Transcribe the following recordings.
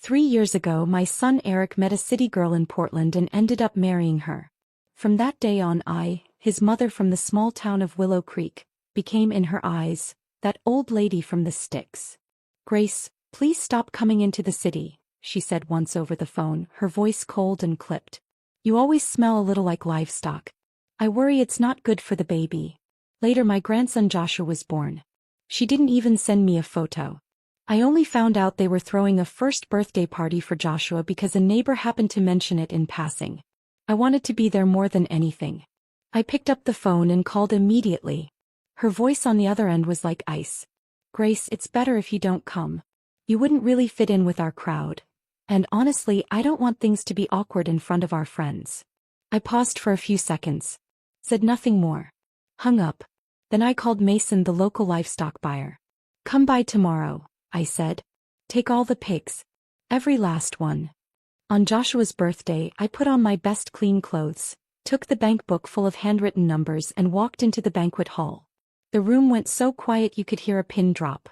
3 years ago, my son Eric met a city girl in Portland and ended up marrying her. From that day on, his mother from the small town of Willow Creek, became in her eyes that old lady from the sticks. "Grace, please stop coming into the city," she said once over the phone, her voice cold and clipped. "You always smell a little like livestock. I worry it's not good for the baby." Later, my grandson Joshua was born. She didn't even send me a photo. I only found out they were throwing a first birthday party for Joshua because a neighbor happened to mention it in passing. I wanted to be there more than anything. I picked up the phone and called immediately. Her voice on the other end was like ice. "Grace, it's better if you don't come. You wouldn't really fit in with our crowd. And honestly, I don't want things to be awkward in front of our friends." I paused for a few seconds. Said nothing more. Hung up. Then I called Mason, the local livestock buyer. "Come by tomorrow," I said. "Take all the pigs. Every last one." On Joshua's birthday, I put on my best clean clothes, took the bank book full of handwritten numbers and walked into the banquet hall. The room went so quiet you could hear a pin drop.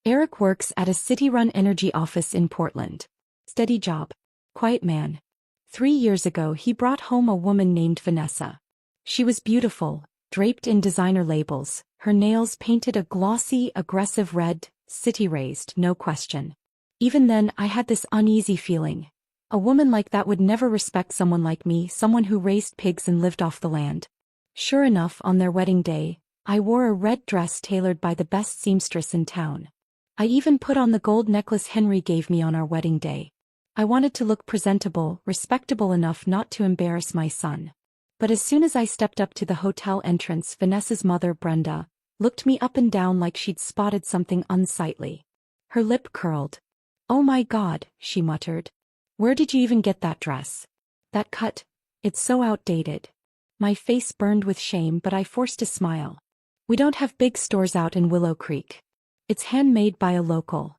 Eric works at a city-run energy office in Portland. Steady job. Quiet man. 3 years ago, he brought home a woman named Vanessa. She was beautiful, draped in designer labels, her nails painted a glossy, aggressive red, city-raised, no question. Even then, I had this uneasy feeling. A woman like that would never respect someone like me, someone who raised pigs and lived off the land. Sure enough, on their wedding day, I wore a red dress tailored by the best seamstress in town. I even put on the gold necklace Henry gave me on our wedding day. I wanted to look presentable, respectable enough not to embarrass my son. But as soon as I stepped up to the hotel entrance, Vanessa's mother, Brenda, looked me up and down like she'd spotted something unsightly. Her lip curled. "Oh my God," she muttered. "Where did you even get that dress? That cut? It's so outdated." My face burned with shame, but I forced a smile. "We don't have big stores out in Willow Creek. It's handmade by a local."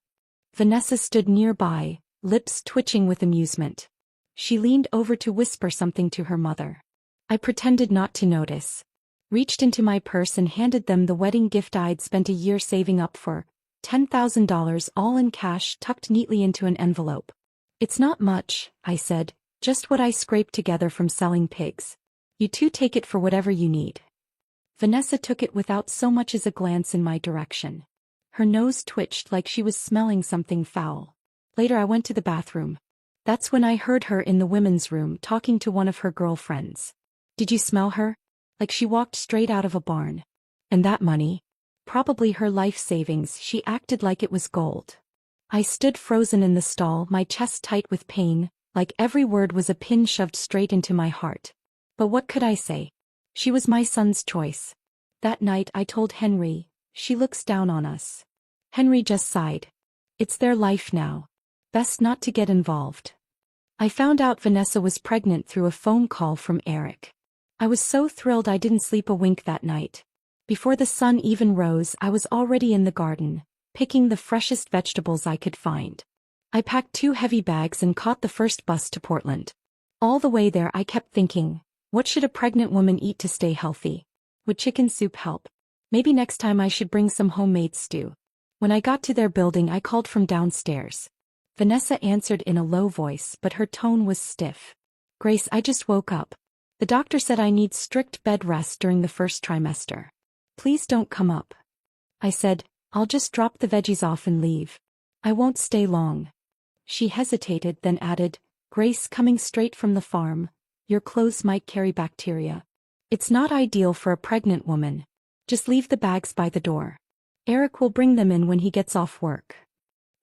Vanessa stood nearby, lips twitching with amusement. She leaned over to whisper something to her mother. I pretended not to notice. Reached into my purse and handed them the wedding gift I'd spent a year saving up for, $10,000 all in cash tucked neatly into an envelope. "It's not much," I said, "just what I scraped together from selling pigs. You two take it for whatever you need." Vanessa took it without so much as a glance in my direction. Her nose twitched like she was smelling something foul. Later, I went to the bathroom. That's when I heard her in the women's room talking to one of her girlfriends. "Did you smell her? Like she walked straight out of a barn. And that money? Probably her life savings. She acted like it was gold." I stood frozen in the stall, my chest tight with pain, like every word was a pin shoved straight into my heart. But what could I say? She was my son's choice. That night I told Henry, "She looks down on us." Henry just sighed. "It's their life now. Best not to get involved." I found out Vanessa was pregnant through a phone call from Eric. I was so thrilled I didn't sleep a wink that night. Before the sun even rose, I was already in the garden, picking the freshest vegetables I could find. I packed 2 heavy bags and caught the first bus to Portland. All the way there I kept thinking, what should a pregnant woman eat to stay healthy? Would chicken soup help? Maybe next time I should bring some homemade stew. When I got to their building, I called from downstairs. Vanessa answered in a low voice, but her tone was stiff. "Grace, I just woke up. The doctor said I need strict bed rest during the first trimester. Please don't come up." I said, "I'll just drop the veggies off and leave. I won't stay long." She hesitated, then added, "Grace, coming straight from the farm, your clothes might carry bacteria. It's not ideal for a pregnant woman. Just leave the bags by the door. Eric will bring them in when he gets off work."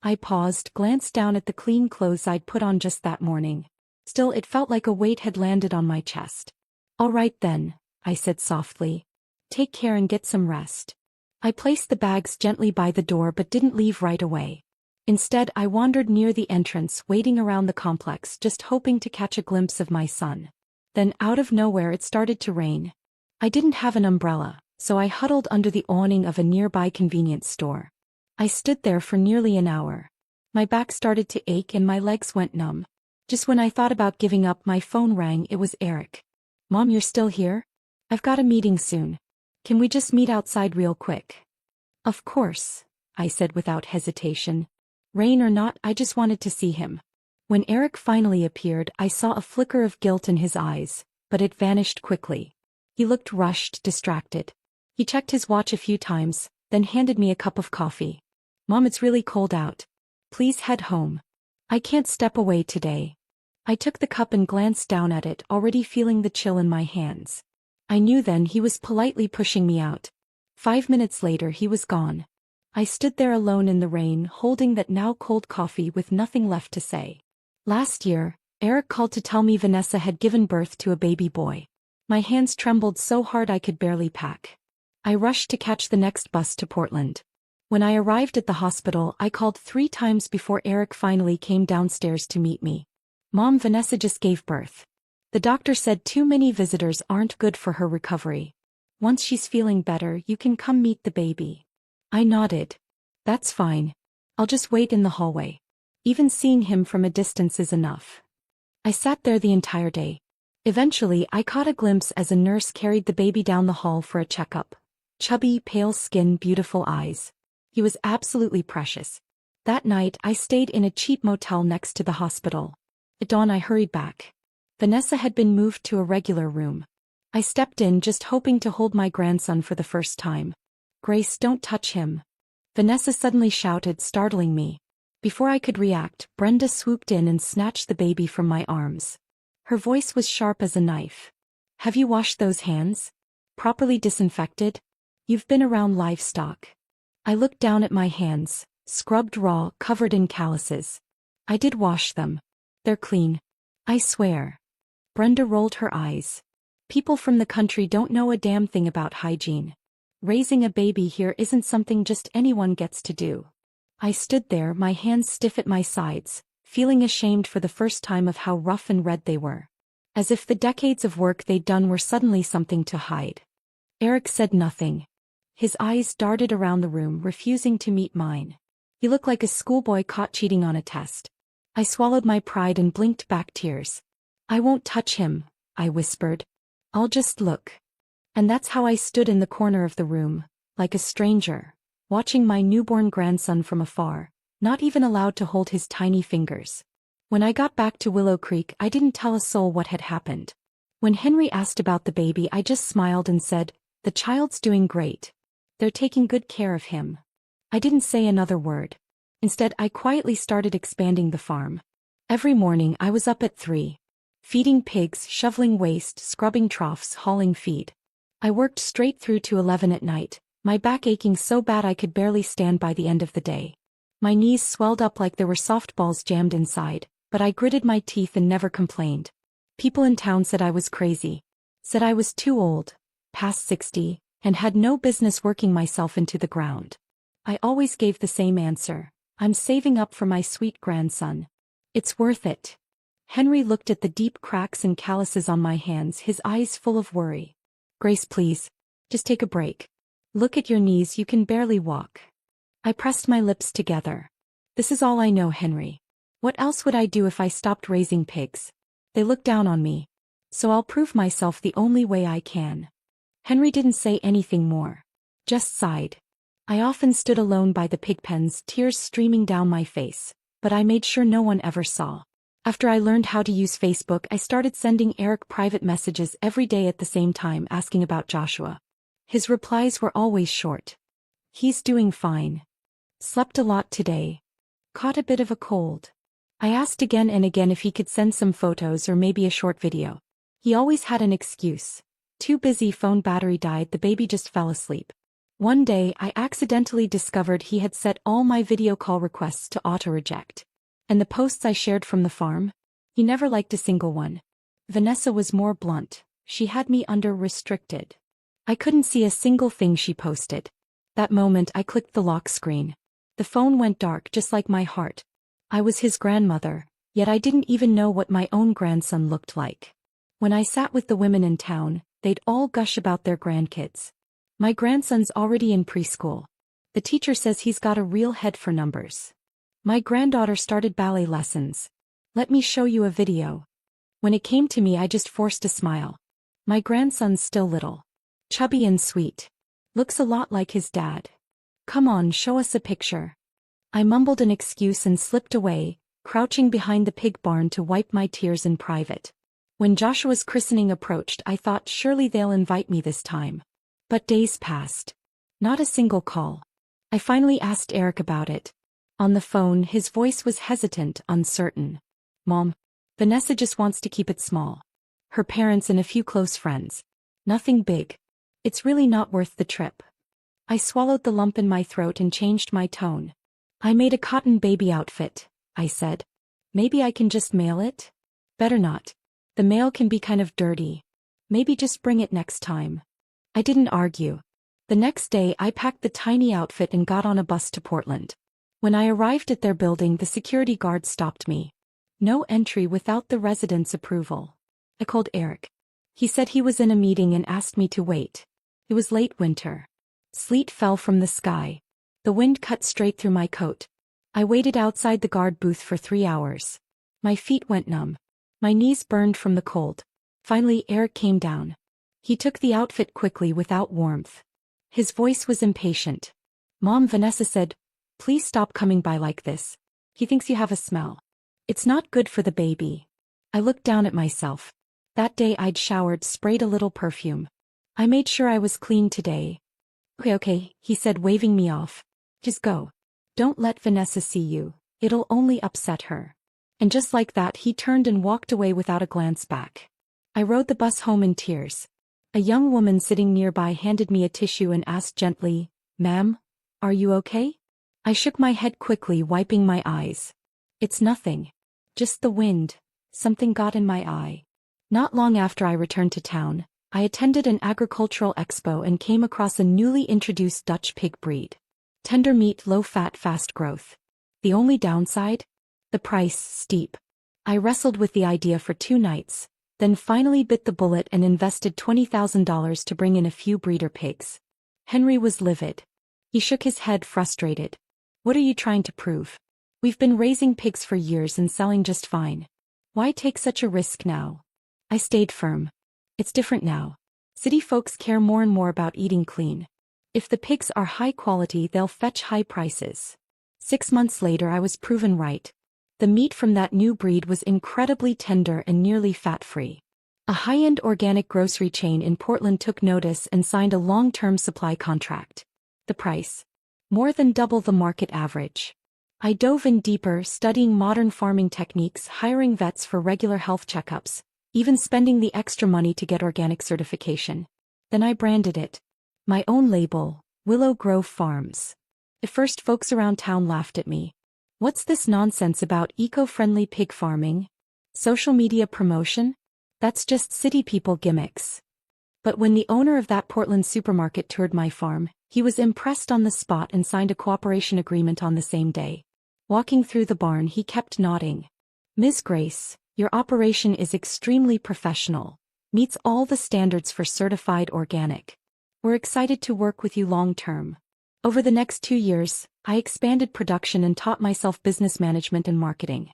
I paused, glanced down at the clean clothes I'd put on just that morning. Still, it felt like a weight had landed on my chest. "All right then," I said softly. "Take care and get some rest." I placed the bags gently by the door but didn't leave right away. Instead, I wandered near the entrance, waiting around the complex, just hoping to catch a glimpse of my son. Then, out of nowhere, it started to rain. I didn't have an umbrella, so I huddled under the awning of a nearby convenience store. I stood there for nearly an hour. My back started to ache and my legs went numb. Just when I thought about giving up, my phone rang. It was Eric. "Mom, you're still here? I've got a meeting soon. Can we just meet outside real quick?" "Of course," I said without hesitation. Rain or not, I just wanted to see him. When Eric finally appeared, I saw a flicker of guilt in his eyes, but it vanished quickly. He looked rushed, distracted. He checked his watch a few times, then handed me a cup of coffee. "Mom, it's really cold out. Please head home. I can't step away today." I took the cup and glanced down at it, already feeling the chill in my hands. I knew then he was politely pushing me out. 5 minutes later he was gone. I stood there alone in the rain, holding that now cold coffee with nothing left to say. Last year, Eric called to tell me Vanessa had given birth to a baby boy. My hands trembled so hard I could barely pack. I rushed to catch the next bus to Portland. When I arrived at the hospital, I called 3 times before Eric finally came downstairs to meet me. "Mom, Vanessa just gave birth. The doctor said too many visitors aren't good for her recovery. Once she's feeling better, you can come meet the baby." I nodded. "That's fine. I'll just wait in the hallway. Even seeing him from a distance is enough." I sat there the entire day. Eventually, I caught a glimpse as a nurse carried the baby down the hall for a checkup. Chubby, pale skin, beautiful eyes. He was absolutely precious. That night, I stayed in a cheap motel next to the hospital. At dawn, I hurried back. Vanessa had been moved to a regular room. I stepped in, just hoping to hold my grandson for the first time. "Grace, don't touch him," Vanessa suddenly shouted, startling me. Before I could react, Brenda swooped in and snatched the baby from my arms. Her voice was sharp as a knife. "Have you washed those hands? Properly disinfected? You've been around livestock." I looked down at my hands, scrubbed raw, covered in calluses. "I did wash them. They're clean. I swear." Brenda rolled her eyes. "People from the country don't know a damn thing about hygiene. Raising a baby here isn't something just anyone gets to do." I stood there, my hands stiff at my sides, feeling ashamed for the first time of how rough and red they were. As if the decades of work they'd done were suddenly something to hide. Eric said nothing. His eyes darted around the room, refusing to meet mine. He looked like a schoolboy caught cheating on a test. I swallowed my pride and blinked back tears. "I won't touch him," I whispered. "I'll just look." And that's how I stood in the corner of the room, like a stranger, watching my newborn grandson from afar, not even allowed to hold his tiny fingers. When I got back to Willow Creek, I didn't tell a soul what had happened. When Henry asked about the baby, I just smiled and said, "The child's doing great. They're taking good care of him." I didn't say another word. Instead, I quietly started expanding the farm. Every morning I was up at 3. Feeding pigs, shoveling waste, scrubbing troughs, hauling feed. I worked straight through to 11 at night, my back aching so bad I could barely stand by the end of the day. My knees swelled up like there were softballs jammed inside, but I gritted my teeth and never complained. People in town said I was crazy. Said I was too old, past 60, and had no business working myself into the ground. I always gave the same answer: "I'm saving up for my sweet grandson. It's worth it." Henry looked at the deep cracks and calluses on my hands, his eyes full of worry. "Grace, please. Just take a break. Look at your knees, you can barely walk." I pressed my lips together. "This is all I know, Henry. What else would I do if I stopped raising pigs? They look down on me. So I'll prove myself the only way I can." Henry didn't say anything more. Just sighed. I often stood alone by the pig pens, tears streaming down my face, but I made sure no one ever saw. After I learned how to use Facebook, I started sending Eric private messages every day at the same time, asking about Joshua. His replies were always short. "He's doing fine. Slept a lot today. Caught a bit of a cold." I asked again and again if he could send some photos or maybe a short video. He always had an excuse. "Too busy, phone battery died, the baby just fell asleep." One day, I accidentally discovered he had set all my video call requests to auto-reject. And the posts I shared from the farm? He never liked a single one. Vanessa was more blunt. She had me under restricted. I couldn't see a single thing she posted. That moment, I clicked the lock screen. The phone went dark, just like my heart. I was his grandmother, yet I didn't even know what my own grandson looked like. When I sat with the women in town, they'd all gush about their grandkids. "My grandson's already in preschool. The teacher says he's got a real head for numbers. My granddaughter started ballet lessons. Let me show you a video." When it came to me, I just forced a smile. My grandson's still little. Chubby and sweet. Looks a lot like his dad. "Come on, show us a picture." I mumbled an excuse and slipped away, crouching behind the pig barn to wipe my tears in private. When Joshua's christening approached, I thought surely they'll invite me this time. But days passed. Not a single call. I finally asked Eric about it. On the phone, his voice was hesitant, uncertain. Mom, Vanessa just wants to keep it small. Her parents and a few close friends. Nothing big. It's really not worth the trip. I swallowed the lump in my throat and changed my tone. I made a cotton baby outfit, I said. Maybe I can just mail it? Better not. The mail can be kind of dirty. Maybe just bring it next time. I didn't argue. The next day I packed the tiny outfit and got on a bus to Portland. When I arrived at their building, the security guard stopped me. No entry without the resident's approval. I called Eric. He said he was in a meeting and asked me to wait. It was late winter. Sleet fell from the sky. The wind cut straight through my coat. I waited outside the guard booth for 3 hours. My feet went numb. My knees burned from the cold. Finally, Eric came down. He took the outfit quickly without warmth. His voice was impatient. Mom, Vanessa said, please stop coming by like this. He thinks you have a smell. It's not good for the baby. I looked down at myself. That day I'd showered, sprayed a little perfume. I made sure I was clean today. Okay, he said, waving me off. Just go. Don't let Vanessa see you. It'll only upset her. And just like that, he turned and walked away without a glance back. I rode the bus home in tears. A young woman sitting nearby handed me a tissue and asked gently, Ma'am, are you okay? I shook my head quickly, wiping my eyes. It's nothing. Just the wind. Something got in my eye. Not long after I returned to town, I attended an agricultural expo and came across a newly introduced Dutch pig breed. Tender meat, low fat, fast growth. The only downside? The price, steep. I wrestled with the idea for 2 nights, then finally bit the bullet and invested $20,000 to bring in a few breeder pigs. Henry was livid. He shook his head, frustrated. What are you trying to prove? We've been raising pigs for years and selling just fine. Why take such a risk now? I stayed firm. It's different now. City folks care more and more about eating clean. If the pigs are high quality, they'll fetch high prices. 6 months later, I was proven right. The meat from that new breed was incredibly tender and nearly fat-free. A high-end organic grocery chain in Portland took notice and signed a long-term supply contract. The price? More than double the market average. I dove in deeper, studying modern farming techniques, hiring vets for regular health checkups, even spending the extra money to get organic certification. Then I branded it. My own label, Willow Grove Farms. At first, folks around town laughed at me. What's this nonsense about eco-friendly pig farming? Social media promotion? That's just city people gimmicks. But when the owner of that Portland supermarket toured my farm, he was impressed on the spot and signed a cooperation agreement on the same day. Walking through the barn, he kept nodding. Ms. Grace, your operation is extremely professional, meets all the standards for certified organic. We're excited to work with you long-term. Over the next 2 years, I expanded production and taught myself business management and marketing.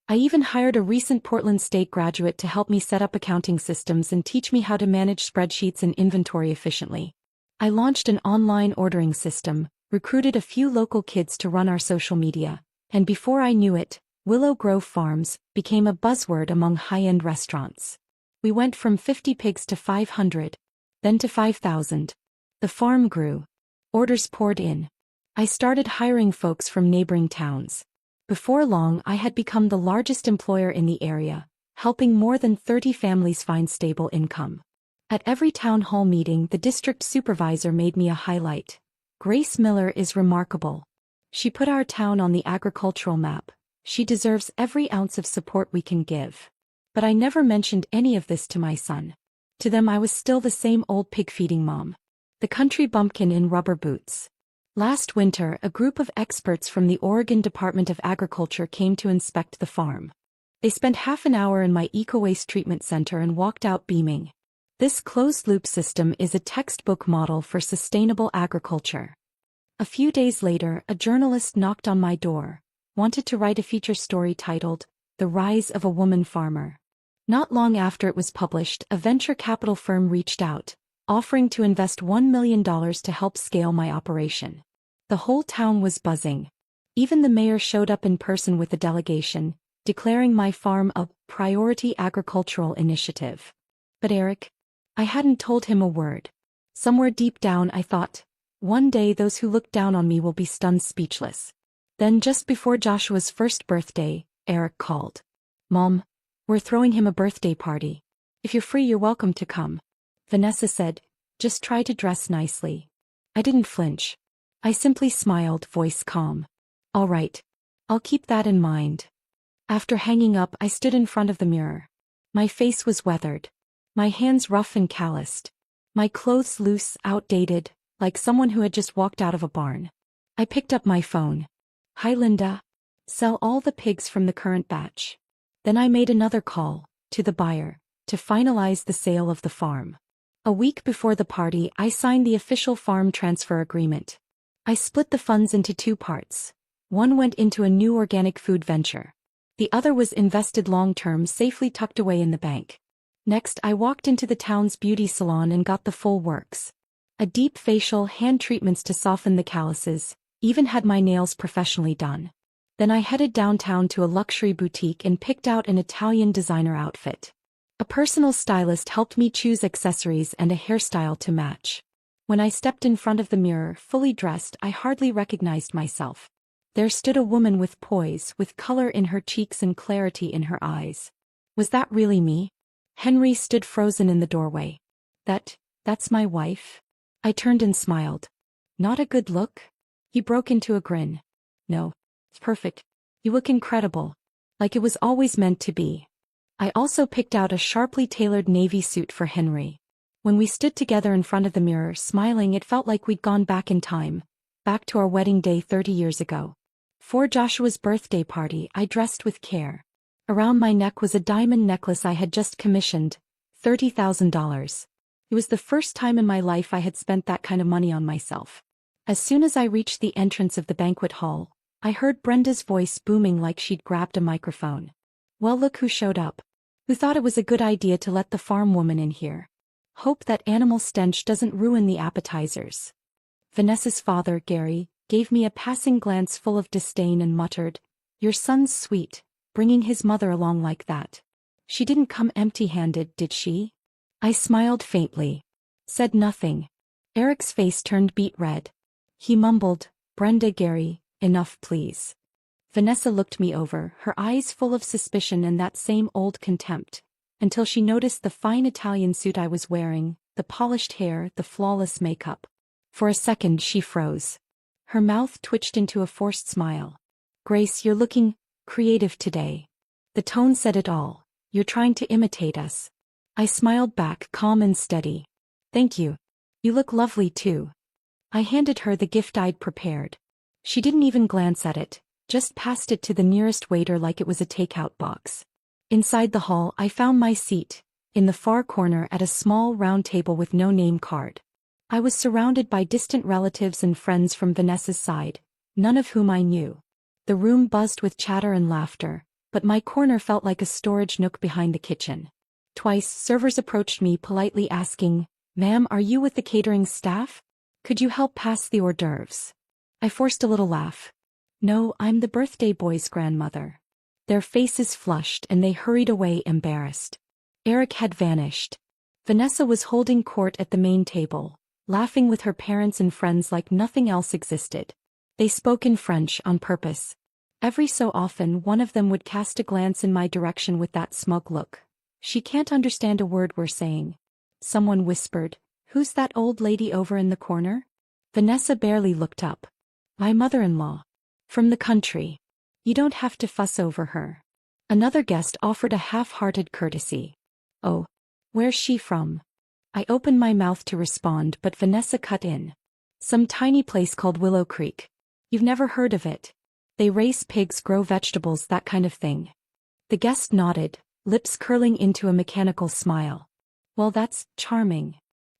I even hired a recent Portland State graduate to help me set up accounting systems and teach me how to manage spreadsheets and inventory efficiently. I launched an online ordering system, recruited a few local kids to run our social media, and before I knew it, Willow Grove Farms became a buzzword among high-end restaurants. We went from 50 pigs to 500, then to 5,000. The farm grew. Orders poured in. I started hiring folks from neighboring towns. Before long, I had become the largest employer in the area, helping more than 30 families find stable income. At every town hall meeting, the district supervisor made me a highlight. Grace Miller is remarkable. She put our town on the agricultural map. She deserves every ounce of support we can give. But I never mentioned any of this to my son. To them, I was still the same old pig-feeding mom. The country bumpkin in rubber boots. Last winter, a group of experts from the Oregon Department of Agriculture came to inspect the farm. They spent half an hour in my eco-waste treatment center and walked out beaming. This closed-loop system is a textbook model for sustainable agriculture. A few days later, a journalist knocked on my door, wanted to write a feature story titled, The Rise of a Woman Farmer. Not long after it was published, a venture capital firm reached out, offering to invest $1 million to help scale my operation. The whole town was buzzing. Even the mayor showed up in person with a delegation, declaring my farm a priority agricultural initiative. But Eric? I hadn't told him a word. Somewhere deep down I thought, one day those who look down on me will be stunned speechless. Then just before Joshua's first birthday, Eric called. Mom, we're throwing him a birthday party. If you're free, you're welcome to come. Vanessa said, just try to dress nicely. I didn't flinch. I simply smiled, voice calm. All right. I'll keep that in mind. After hanging up, I stood in front of the mirror. My face was weathered. My hands rough and calloused. My clothes loose, outdated, like someone who had just walked out of a barn. I picked up my phone. Hi Linda. Sell all the pigs from the current batch. Then I made another call, to the buyer, to finalize the sale of the farm. A week before the party, I signed the official farm transfer agreement. I split the funds into two parts. One went into a new organic food venture. The other was invested long-term, safely tucked away in the bank. Next, I walked into the town's beauty salon and got the full works. A deep facial, hand treatments to soften the calluses, even had my nails professionally done. Then I headed downtown to a luxury boutique and picked out an Italian designer outfit. A personal stylist helped me choose accessories and a hairstyle to match. When I stepped in front of the mirror, fully dressed, I hardly recognized myself. There stood a woman with poise, with color in her cheeks and clarity in her eyes. Was that really me? Henry stood frozen in the doorway. That's my wife? I turned and smiled. Not a good look? He broke into a grin. No. It's perfect. You look incredible. Like it was always meant to be. I also picked out a sharply tailored navy suit for Henry. When we stood together in front of the mirror, smiling, it felt like we'd gone back in time, back to our wedding day 30 years ago. For Joshua's birthday party, I dressed with care. Around my neck was a diamond necklace I had just commissioned, $30,000. It was the first time in my life I had spent that kind of money on myself. As soon as I reached the entrance of the banquet hall, I heard Brenda's voice booming like she'd grabbed a microphone. Well, look who showed up. Who thought it was a good idea to let the farm woman in here? Hope that animal stench doesn't ruin the appetizers. Vanessa's father, Gary, gave me a passing glance full of disdain and muttered, Your son's sweet, bringing his mother along like that. She didn't come empty-handed, did she? I smiled faintly. Said nothing. Eric's face turned beet red. He mumbled, Brenda, Gary, enough please. Vanessa looked me over, her eyes full of suspicion and that same old contempt, until she noticed the fine Italian suit I was wearing, the polished hair, the flawless makeup. For a second she froze. Her mouth twitched into a forced smile. Grace, you're looking creative today. The tone said it all. You're trying to imitate us. I smiled back, calm and steady. Thank you. You look lovely too. I handed her the gift I'd prepared. She didn't even glance at it, just passed it to the nearest waiter like it was a takeout box. Inside the hall, I found my seat, in the far corner at a small round table with no name card. I was surrounded by distant relatives and friends from Vanessa's side, none of whom I knew. The room buzzed with chatter and laughter, but my corner felt like a storage nook behind the kitchen. Twice, servers approached me politely asking, Ma'am, are you with the catering staff? Could you help pass the hors d'oeuvres? I forced a little laugh. No, I'm the birthday boy's grandmother. Their faces flushed and they hurried away embarrassed. Eric had vanished. Vanessa was holding court at the main table, laughing with her parents and friends like nothing else existed. They spoke in French on purpose. Every so often one of them would cast a glance in my direction with that smug look. She can't understand a word we're saying. Someone whispered, Who's that old lady over in the corner? Vanessa barely looked up. My mother-in-law. From the country. You don't have to fuss over her. Another guest offered a half-hearted courtesy. Oh. Where's she from? I opened my mouth to respond but Vanessa cut in. Some tiny place called Willow Creek. You've never heard of it. They raise pigs, grow vegetables, that kind of thing. The guest nodded, lips curling into a mechanical smile. Well, that's charming.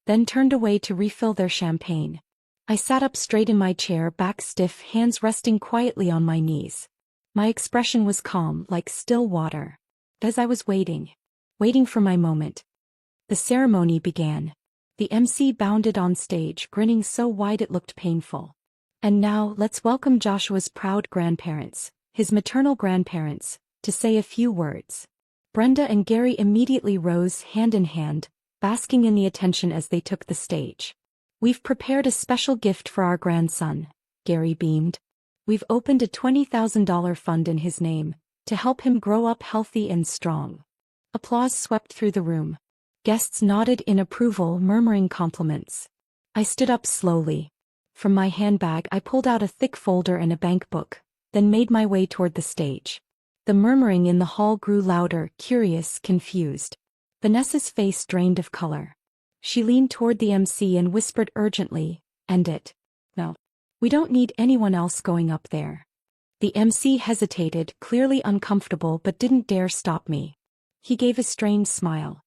Then turned away to refill their champagne. I sat up straight in my chair, back stiff, hands resting quietly on my knees. My expression was calm, like still water. As I was waiting for my moment, the ceremony began. The MC bounded on stage, grinning so wide it looked painful. And now, let's welcome Joshua's proud grandparents, his maternal grandparents, to say a few words. Brenda and Gary immediately rose hand in hand, basking in the attention as they took the stage. "We've prepared a special gift for our grandson," Gary beamed. "We've opened a $20,000 fund in his name, to help him grow up healthy and strong." Applause swept through the room. Guests nodded in approval, murmuring compliments. I stood up slowly. From my handbag I pulled out a thick folder and a bank book, then made my way toward the stage. The murmuring in the hall grew louder, curious, confused. Vanessa's face drained of color. She leaned toward the MC and whispered urgently, "End it. No. We don't need anyone else going up there." The MC hesitated, clearly uncomfortable, but didn't dare stop me. He gave a strained smile.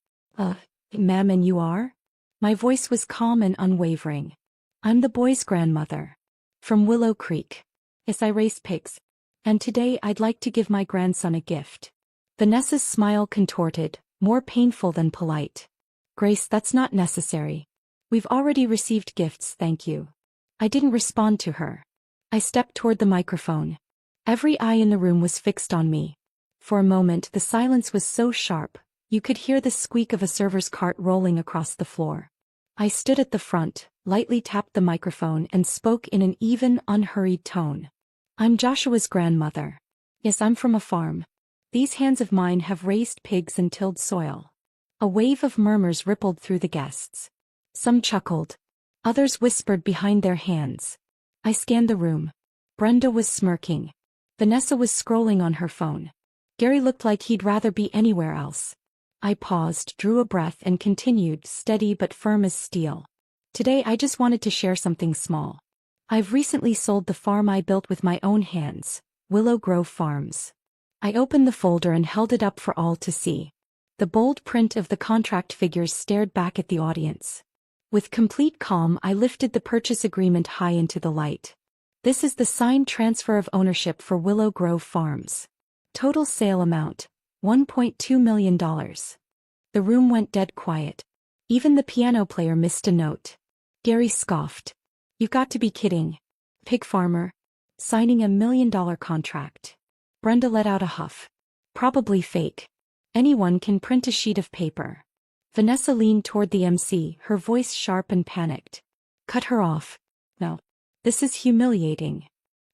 Ma'am, and you are?" My voice was calm and unwavering. "I'm the boy's grandmother. From Willow Creek. Yes, I raise pigs. And today I'd like to give my grandson a gift." Vanessa's smile contorted, more painful than polite. "Grace, that's not necessary. We've already received gifts, thank you." I didn't respond to her. I stepped toward the microphone. Every eye in the room was fixed on me. For a moment the silence was so sharp, you could hear the squeak of a server's cart rolling across the floor. I stood at the front, lightly tapped the microphone and spoke in an even, unhurried tone. "I'm Joshua's grandmother. Yes, I'm from a farm. These hands of mine have raised pigs and tilled soil." A wave of murmurs rippled through the guests. Some chuckled. Others whispered behind their hands. I scanned the room. Brenda was smirking. Vanessa was scrolling on her phone. Gary looked like he'd rather be anywhere else. I paused, drew a breath and continued, steady but firm as steel. "Today I just wanted to share something small. I've recently sold the farm I built with my own hands, Willow Grove Farms." I opened the folder and held it up for all to see. The bold print of the contract figures stared back at the audience. With complete calm I lifted the purchase agreement high into the light. "This is the signed transfer of ownership for Willow Grove Farms. Total sale amount, $1.2 million. The room went dead quiet. Even the piano player missed a note. Gary scoffed. "You've got to be kidding. Pig farmer. Signing $1 million contract." Brenda let out a huff. "Probably fake. Anyone can print a sheet of paper." Vanessa leaned toward the MC, her voice sharp and panicked. "Cut her off. No. This is humiliating."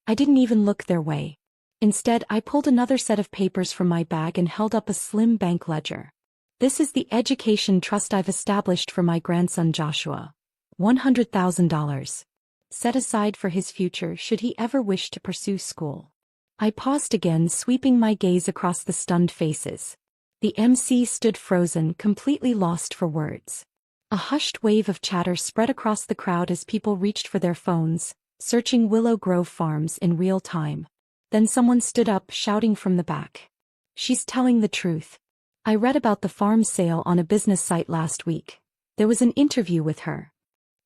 I didn't even look their way. Instead, I pulled another set of papers from my bag and held up a slim bank ledger. "This is the education trust I've established for my grandson Joshua. $100,000. Set aside for his future should he ever wish to pursue school." I paused again, sweeping my gaze across the stunned faces. The MC stood frozen, completely lost for words. A hushed wave of chatter spread across the crowd as people reached for their phones, searching Willow Grove Farms in real time. Then someone stood up, shouting from the back. "She's telling the truth. I read about the farm sale on a business site last week. There was an interview with her."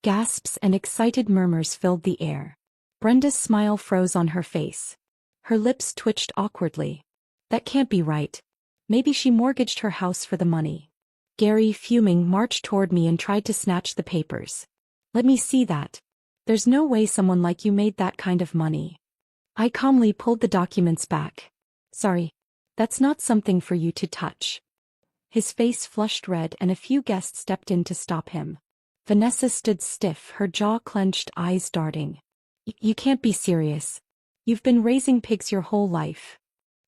Gasps and excited murmurs filled the air. Brenda's smile froze on her face. Her lips twitched awkwardly. "That can't be right. Maybe she mortgaged her house for the money." Gary, fuming, marched toward me and tried to snatch the papers. "Let me see that. There's no way someone like you made that kind of money." I calmly pulled the documents back. "Sorry. That's not something for you to touch." His face flushed red and a few guests stepped in to stop him. Vanessa stood stiff, her jaw clenched, eyes darting. You can't be serious. You've been raising pigs your whole life."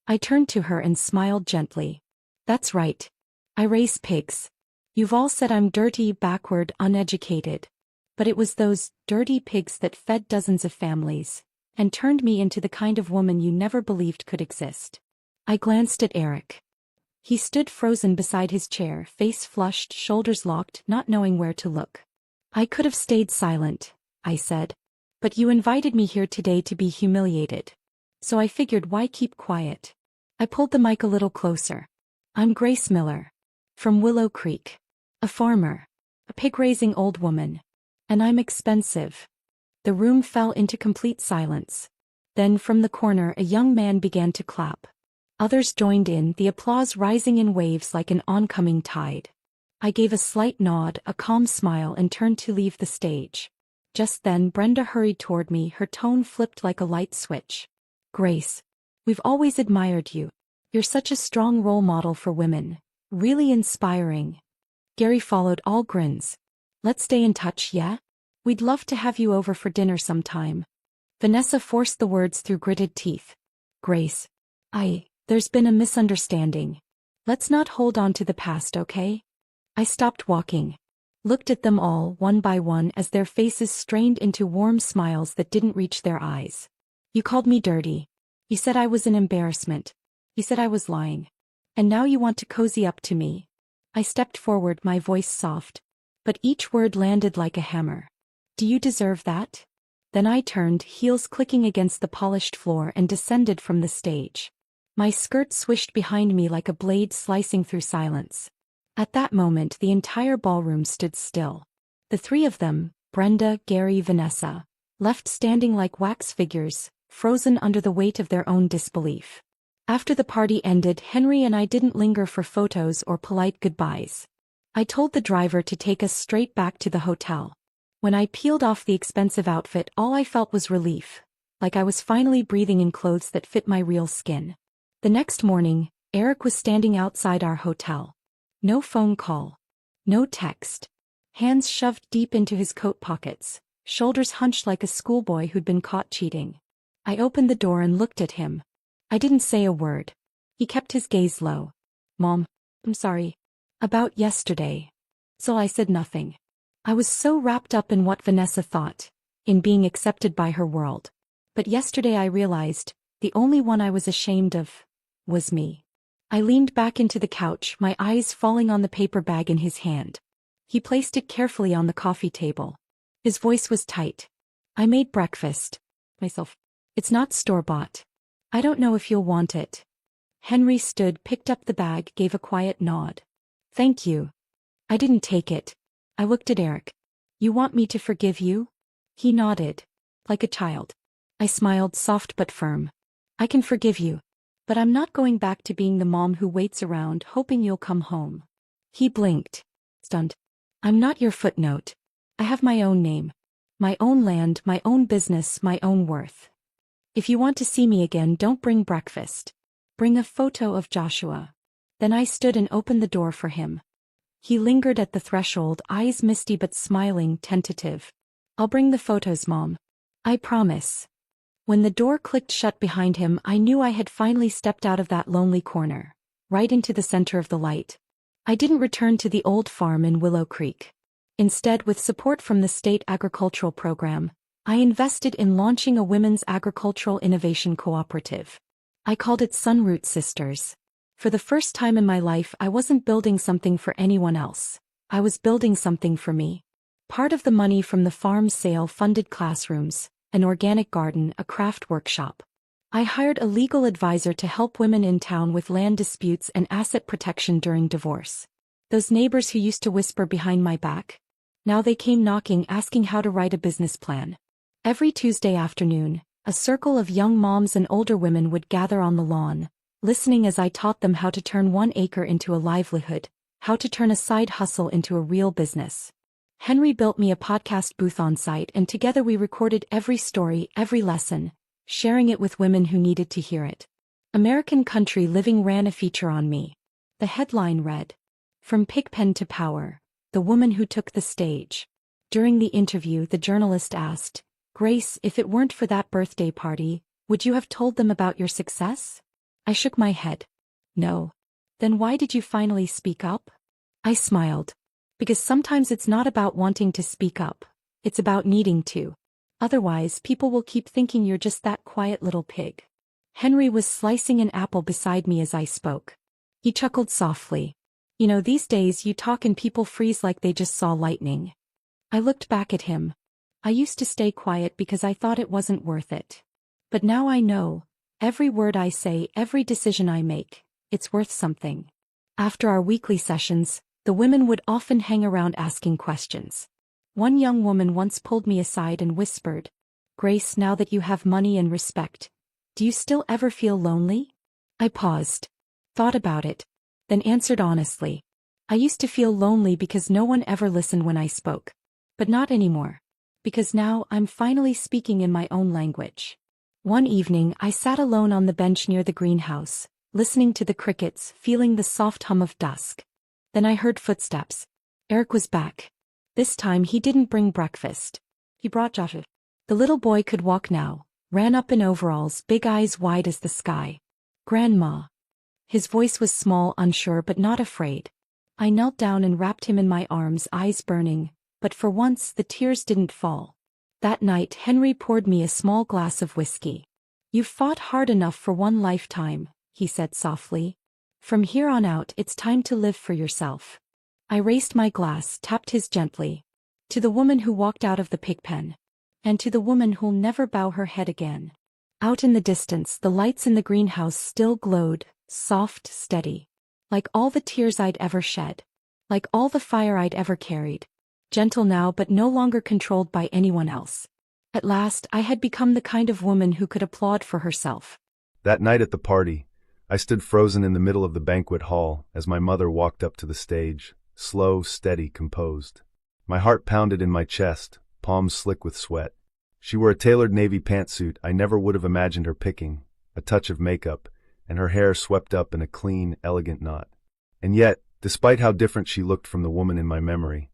I turned to her and smiled gently. "That's right. I raise pigs. You've all said I'm dirty, backward, uneducated. But it was those dirty pigs that fed dozens of families and turned me into the kind of woman you never believed could exist." I glanced at Eric. He stood frozen beside his chair, face flushed, shoulders locked, not knowing where to look. "I could have stayed silent," I said. "But you invited me here today to be humiliated. So I figured, why keep quiet?" I pulled the mic a little closer. "I'm Grace Miller. From Willow Creek. A farmer. A pig-raising old woman. And I'm expensive." The room fell into complete silence. Then from the corner a young man began to clap. Others joined in, the applause rising in waves like an oncoming tide. I gave a slight nod, a calm smile, and turned to leave the stage. Just then Brenda hurried toward me, her tone flipped like a light switch. "Grace. We've always admired you. You're such a strong role model for women. Really inspiring. Gary followed, all grins. Let's stay in touch, yeah? We'd love to have you over for dinner sometime. Vanessa forced the words through gritted teeth. Grace. There's been a misunderstanding. Let's not hold on to the past, okay? I stopped walking. Looked at them all, one by one, as their faces strained into warm smiles that didn't reach their eyes. You called me dirty. You said I was an embarrassment. You said I was lying. And now you want to cozy up to me. I stepped forward, my voice soft. But each word landed like a hammer. Do you deserve that? Then I turned, heels clicking against the polished floor, and descended from the stage. My skirt swished behind me like a blade slicing through silence. At that moment the entire ballroom stood still. The three of them, Brenda, Gary, Vanessa, left standing like wax figures, frozen under the weight of their own disbelief. After the party ended, Henry and I didn't linger for photos or polite goodbyes. I told the driver to take us straight back to the hotel. When I peeled off the expensive outfit, all I felt was relief, like I was finally breathing in clothes that fit my real skin. The next morning, Eric was standing outside our hotel. No phone call. No text. Hands shoved deep into his coat pockets, shoulders hunched like a schoolboy who'd been caught cheating. I opened the door and looked at him. I didn't say a word. He kept his gaze low. Mom, I'm sorry. About yesterday. So I said nothing. I was so wrapped up in what Vanessa thought, in being accepted by her world. But yesterday I realized, the only one I was ashamed of was me. I leaned back into the couch, my eyes falling on the paper bag in his hand. He placed it carefully on the coffee table. His voice was tight. I made breakfast. Myself. It's not store-bought. I don't know if you'll want it. Henry stood, picked up the bag, gave a quiet nod. Thank you. I didn't take it. I looked at Eric. You want me to forgive you? He nodded. Like a child. I smiled, soft but firm. I can forgive you. But I'm not going back to being the mom who waits around hoping you'll come home. He blinked. Stunned. I'm not your footnote. I have my own name. My own land, my own business, my own worth. If you want to see me again, don't bring breakfast. Bring a photo of Joshua. Then I stood and opened the door for him. He lingered at the threshold, eyes misty but smiling, tentative. I'll bring the photos, Mom. I promise. When the door clicked shut behind him, I knew I had finally stepped out of that lonely corner, right into the center of the light. I didn't return to the old farm in Willow Creek. Instead, with support from the state agricultural program, I invested in launching a women's agricultural innovation cooperative. I called it Sunroot Sisters. For the first time in my life, I wasn't building something for anyone else. I was building something for me. Part of the money from the farm sale funded classrooms, an organic garden, a craft workshop. I hired a legal advisor to help women in town with land disputes and asset protection during divorce. Those neighbors who used to whisper behind my back. Now they came knocking, asking how to write a business plan. Every Tuesday afternoon, a circle of young moms and older women would gather on the lawn, listening as I taught them how to turn 1 acre into a livelihood, how to turn a side hustle into a real business. Henry built me a podcast booth on site, and together we recorded every story, every lesson, sharing it with women who needed to hear it. American Country Living ran a feature on me. The headline read, "From Pigpen to Power, the woman who took the stage." During the interview, the journalist asked, "Grace, if it weren't for that birthday party, would you have told them about your success?" I shook my head. No. Then why did you finally speak up? I smiled. Because sometimes it's not about wanting to speak up, it's about needing to. Otherwise, people will keep thinking you're just that quiet little pig. Henry was slicing an apple beside me as I spoke. He chuckled softly. You know, these days you talk and people freeze like they just saw lightning. I looked back at him. I used to stay quiet because I thought it wasn't worth it. But now I know, every word I say, every decision I make, it's worth something. After our weekly sessions, the women would often hang around asking questions. One young woman once pulled me aside and whispered, "Grace, now that you have money and respect, do you still ever feel lonely?" I paused, thought about it, then answered honestly. I used to feel lonely because no one ever listened when I spoke. But not anymore. Because now I'm finally speaking in my own language. One evening, I sat alone on the bench near the greenhouse, listening to the crickets, feeling the soft hum of dusk. Then I heard footsteps. Eric was back. This time he didn't bring breakfast. He brought Joshua. The little boy could walk now, ran up in overalls, big eyes wide as the sky. Grandma. His voice was small, unsure but not afraid. I knelt down and wrapped him in my arms, eyes burning, but for once the tears didn't fall. That night Henry poured me a small glass of whiskey. "You've fought hard enough for one lifetime," he said softly. "From here on out it's time to live for yourself." I raised my glass, tapped his gently. "To the woman who walked out of the pigpen. And to the woman who'll never bow her head again." Out in the distance the lights in the greenhouse still glowed, soft, steady. Like all the tears I'd ever shed. Like all the fire I'd ever carried. Gentle now but no longer controlled by anyone else. At last I had become the kind of woman who could applaud for herself. That night at the party, I stood frozen in the middle of the banquet hall as my mother walked up to the stage, slow, steady, composed. My heart pounded in my chest, palms slick with sweat. She wore a tailored navy pantsuit I never would have imagined her picking, a touch of makeup, and her hair swept up in a clean, elegant knot. And yet, despite how different she looked from the woman in my memory,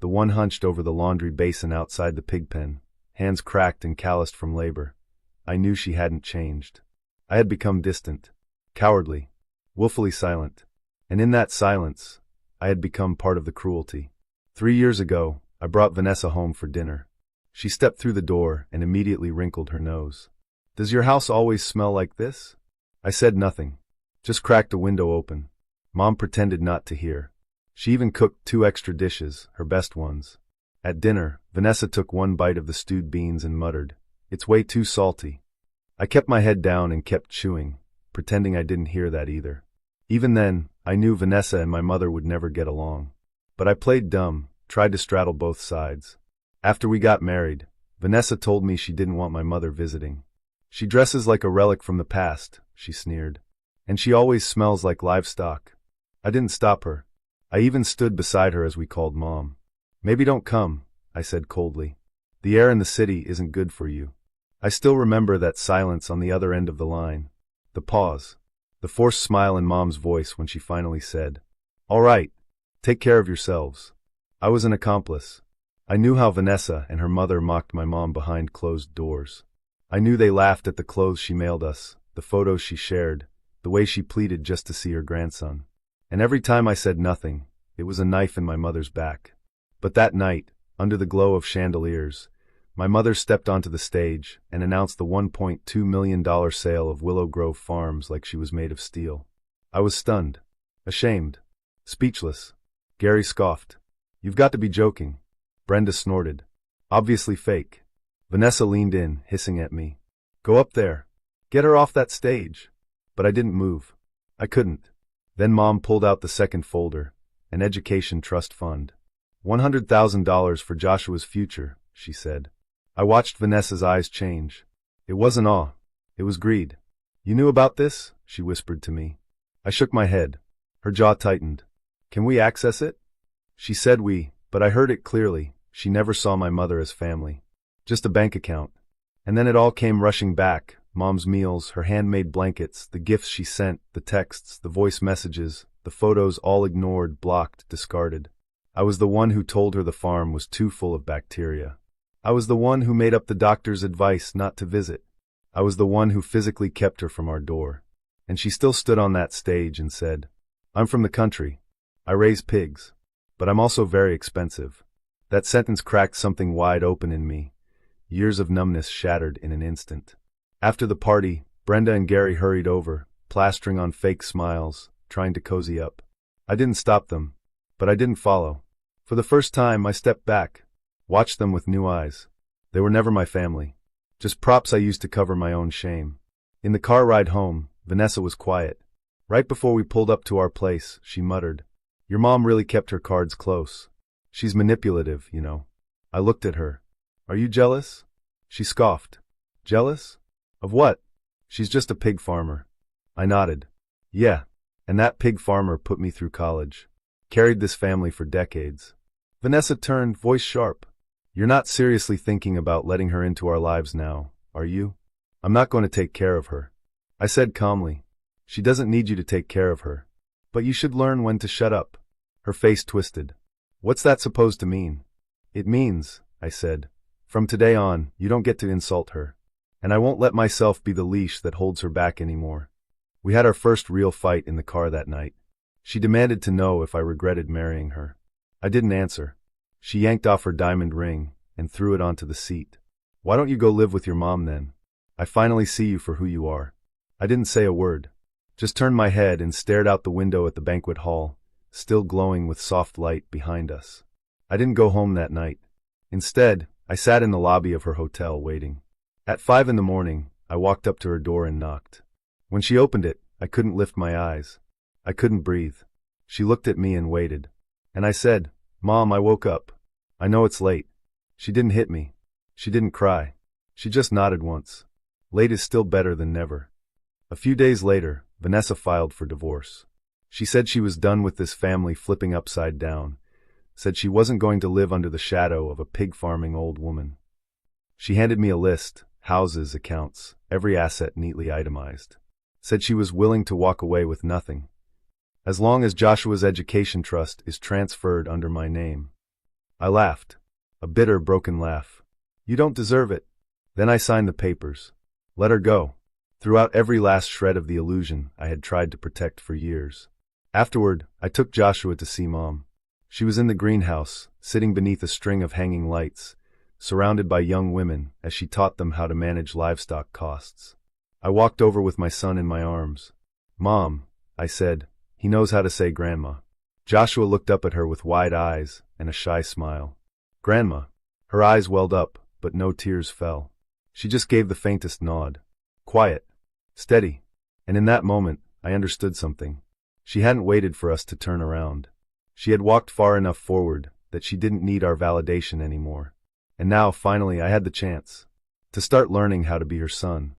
the one hunched over the laundry basin outside the pigpen, hands cracked and calloused from labor, I knew she hadn't changed. I had become distant, cowardly, willfully silent, and in that silence, I had become part of the cruelty. 3 years ago, I brought Vanessa home for dinner. She stepped through the door and immediately wrinkled her nose. "Does your house always smell like this?" I said nothing, just cracked a window open. Mom pretended not to hear. She even cooked 2 extra dishes, her best ones. At dinner, Vanessa took one bite of the stewed beans and muttered, "It's way too salty." I kept my head down and kept chewing, pretending I didn't hear that either. Even then, I knew Vanessa and my mother would never get along. But I played dumb, tried to straddle both sides. After we got married, Vanessa told me she didn't want my mother visiting. "She dresses like a relic from the past," she sneered. "And she always smells like livestock." I didn't stop her. I even stood beside her as we called Mom. "Maybe don't come," I said coldly. "The air in the city isn't good for you." I still remember that silence on the other end of the line. The pause. The forced smile in Mom's voice when she finally said, "All right, take care of yourselves." I was an accomplice. I knew how Vanessa and her mother mocked my mom behind closed doors. I knew they laughed at the clothes she mailed us, the photos she shared, the way she pleaded just to see her grandson. And every time I said nothing, it was a knife in my mother's back. But that night, under the glow of chandeliers, my mother stepped onto the stage and announced the $1.2 million sale of Willow Grove Farms like she was made of steel. I was stunned, ashamed, speechless. Gary scoffed. "You've got to be joking." Brenda snorted. "Obviously fake." Vanessa leaned in, hissing at me. "Go up there. Get her off that stage." But I didn't move. I couldn't. Then Mom pulled out the second folder, an education trust fund. $100,000 for Joshua's future, she said. I watched Vanessa's eyes change. It wasn't awe. It was greed. "You knew about this?" she whispered to me. I shook my head. Her jaw tightened. "Can we access it?" She said we, but I heard it clearly. She never saw my mother as family. Just a bank account. And then it all came rushing back. Mom's meals, her handmade blankets, the gifts she sent, the texts, the voice messages, the photos all ignored, blocked, discarded. I was the one who told her the farm was too full of bacteria. I was the one who made up the doctor's advice not to visit. I was the one who physically kept her from our door. And she still stood on that stage and said, "I'm from the country. I raise pigs. But I'm also very expensive." That sentence cracked something wide open in me. Years of numbness shattered in an instant. After the party, Brenda and Gary hurried over, plastering on fake smiles, trying to cozy up. I didn't stop them, but I didn't follow. For the first time, I stepped back, watched them with new eyes. They were never my family, just props I used to cover my own shame. In the car ride home, Vanessa was quiet. Right before we pulled up to our place, she muttered, "Your mom really kept her cards close. She's manipulative, you know." I looked at her. "Are you jealous?" She scoffed. "Jealous? Of what?" "She's just a pig farmer." I nodded. "Yeah, and that pig farmer put me through college. Carried this family for decades." Vanessa turned, voice sharp. "You're not seriously thinking about letting her into our lives now, are you?" "I'm not going to take care of her," I said calmly. She doesn't need you to take care of her. But you should learn when to shut up. Her face twisted. What's that supposed to mean? It means, I said, from today on, you don't get to insult her. And I won't let myself be the leash that holds her back anymore. We had our first real fight in the car that night. She demanded to know if I regretted marrying her. I didn't answer. She yanked off her diamond ring and threw it onto the seat. Why don't you go live with your mom then? I finally see you for who you are. I didn't say a word. Just turned my head and stared out the window at the banquet hall, still glowing with soft light behind us. I didn't go home that night. Instead, I sat in the lobby of her hotel waiting. At 5 a.m, I walked up to her door and knocked. When she opened it, I couldn't lift my eyes. I couldn't breathe. She looked at me and waited. And I said, Mom, I woke up. I know it's late. She didn't hit me. She didn't cry. She just nodded once. Late is still better than never. A few days later, Vanessa filed for divorce. She said she was done with this family flipping upside down. Said she wasn't going to live under the shadow of a pig-farming old woman. She handed me a list, houses, accounts, every asset neatly itemized. Said she was willing to walk away with nothing, as long as Joshua's education trust is transferred under my name. I laughed. A bitter, broken laugh. You don't deserve it. Then I signed the papers. Let her go. Threw out every last shred of the illusion I had tried to protect for years. Afterward, I took Joshua to see Mom. She was in the greenhouse, sitting beneath a string of hanging lights, surrounded by young women as she taught them how to manage livestock costs. I walked over with my son in my arms. Mom, I said, he knows how to say Grandma. Joshua looked up at her with wide eyes and a shy smile. Grandma. Her eyes welled up, but no tears fell. She just gave the faintest nod. Quiet. Steady. And in that moment, I understood something. She hadn't waited for us to turn around. She had walked far enough forward that she didn't need our validation anymore. And now, finally, I had the chance to start learning how to be her son.